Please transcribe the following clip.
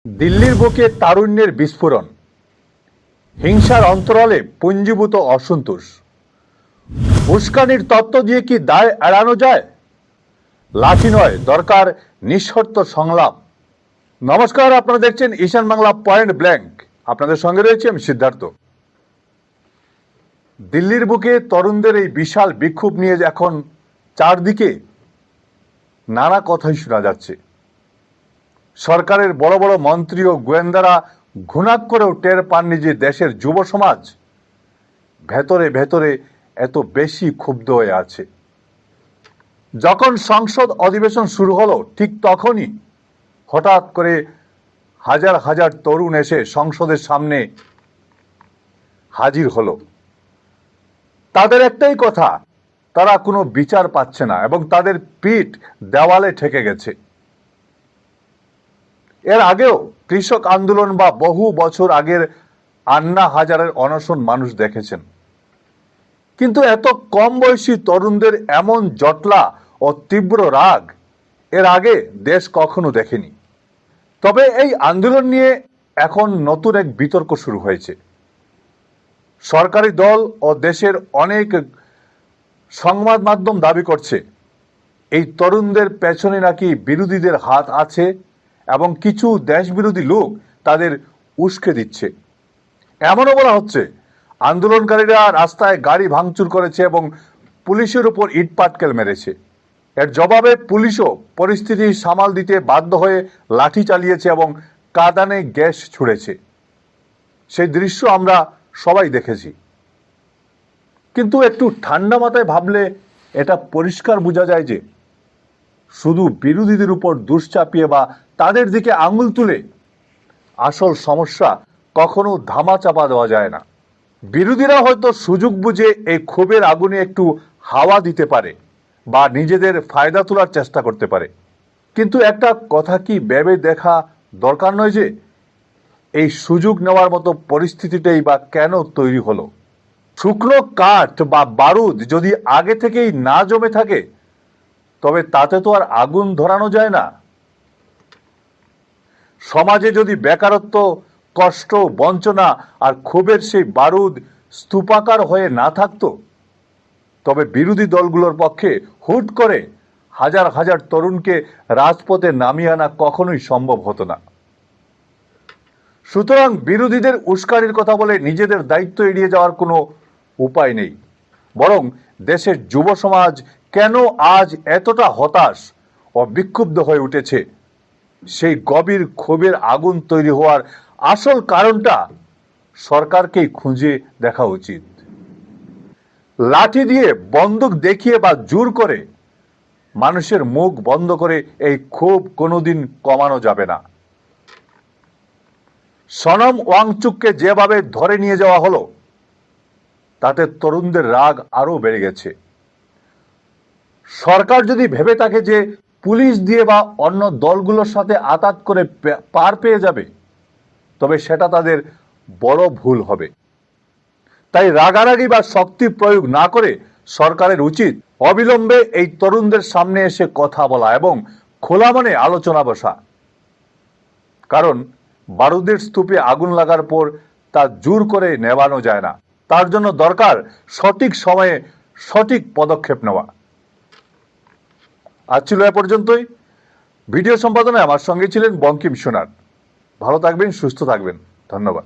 দিল্লির বুকে তারুণ্যের বিস্ফোরণ, হিংসার অন্তরালে পুঞ্জীভূত অসন্তোষ। উস্কানির তত্ত্ব দিয়ে কি দায় এড়ানো যায়? লাঠি নয়, দরকার নিঃশর্ত সংলাপ। নমস্কার, আপনারা দেখছেন ঈশান বাংলা পয়েন্ট ব্ল্যাঙ্ক। আপনাদের সঙ্গে রয়েছে আমি সিদ্ধার্থ। দিল্লির বুকে তরুণদের এই বিশাল বিক্ষোভ নিয়ে এখন চারদিকে নানা কথাই শোনা যাচ্ছে। সরকারের বড় বড় মন্ত্রী ও গোয়েন্দারা ঘুণাক করেও টের পাননি যে দেশের যুব সমাজ ভেতরে ভেতরে এত বেশি ক্ষুব্ধ হয়ে আছে। যখন সংসদ অধিবেশন শুরু হলো, ঠিক তখনই হঠাৎ করে হাজার হাজার তরুণ এসে সংসদের সামনে হাজির হলো। তাদের একটাই কথা, তারা কোনো বিচার পাচ্ছে না এবং তাদের পিঠ দেওয়ালে ঠেকে গেছে। এর আগেও কৃষক আন্দোলন বা বহু বছর আগের আন্না হাজারের অনশন মানুষ দেখেছেন, কিন্তু এত কম বয়সী তরুণদের এমন জটলা ও তীব্র রাগ এর আগে দেশ কখনো দেখেনি। তবে এই আন্দোলন নিয়ে এখন নতুন এক বিতর্ক শুরু হয়েছে। সরকারি দল ও দেশের অনেক সংবাদ মাধ্যম দাবি করছে এই তরুণদের পেছনে নাকি বিরোধীদের হাত আছে এবং কিছু দেশবিরোধী লোক তাদের উস্কে দিচ্ছে। এমনও বলা হচ্ছে আন্দোলনকারীরা রাস্তায় গাড়ি ভাঙচুর করেছে এবং পুলিশের উপর ইট পাটকেল মেরেছে। এর জবাবে পুলিশও পরিস্থিতি সামাল দিতে বাধ্য হয়ে লাঠি চালিয়েছে এবং কাঁদানে গ্যাস ছুড়েছে। সেই দৃশ্য আমরা সবাই দেখেছি। কিন্তু একটু ঠান্ডা মাথায় ভাবলে এটা পরিষ্কার বোঝা যায় যে শুধু বিরোধীদের উপর দোষ চাপিয়ে বা তাদের দিকে আঙুল তুলে আসল সমস্যা কখনো ধামাচাপা দেওয়া যায় না। বিরোধীরা হয়তো সুযোগ বুঝে এই ক্ষোভের আগুনে একটু হাওয়া দিতে পারে বা নিজেদের ফায়দা তোলার চেষ্টা করতে পারে, কিন্তু একটা কথা কি ভেবে দেখা দরকার নয় যে এই সুযোগ নেওয়ার মতো পরিস্থিতিটাই বা কেন তৈরি হলো? শুকনো কাঠ বা বারুদ যদি আগে থেকেই না জমে থাকে তবে তাতে তো আর আগুন ধরানো যায় না। সমাজে যদি বেকারত্ব, কষ্ট, বঞ্চনা আর ক্ষোভের সেই বারুদ স্তূপাকার হয়ে না থাকতো তবে বিরোধী দলগুলোর পক্ষে হুট করে হাজার হাজার তরুণকে রাজপথে নামিয়ে আনা কখনোই সম্ভব হতো না। সুতরাং বিরোধীদের উস্কানির কথা বলে নিজেদের দায়িত্ব এড়িয়ে যাওয়ার কোনো উপায় নেই। বরং দেশের যুব সমাজ কেন আজ এতটা হতাশ ও বিক্ষুব্ধ হয়ে উঠেছে, সেই গভীর ক্ষোভের আগুন তৈরি হওয়ার আসল কারণটা সরকারকেই খুঁজে দেখা উচিত। লাঠি দিয়ে, বন্দুক দেখিয়ে বা জোর করে মানুষের মুখ বন্ধ করে এই ক্ষোভ কোনোদিন কমানো যাবে না। সনম ওয়াংচুককে যেভাবে ধরে নিয়ে যাওয়া হলো তাতে তরুণদের রাগ আরো বেড়ে গেছে। সরকার যদি ভেবে থাকে যে পুলিশ দিয়ে বা অন্য দলগুলোর সাথে আঁতাত করে পার পেয়ে যাবে তবে সেটা তাদের বড় ভুল হবে। তাই রাগারাগি বা শক্তি প্রয়োগ না করে সরকারের উচিত অবিলম্বে এই তরুণদের সামনে এসে কথা বলা এবং খোলা মনে আলোচনা বসা। কারণ বারুদের স্তূপে আগুন লাগার পর তা জোর করে নেভানো যায় না। তার জন্য দরকার সঠিক সময়ে সঠিক পদক্ষেপ নেওয়া। আজ ছিল এ পর্যন্তই। ভিডিও সম্পাদনায় আমার সঙ্গে ছিলেন বঙ্কিম সোনার। ভালো থাকবেন, সুস্থ থাকবেন। ধন্যবাদ।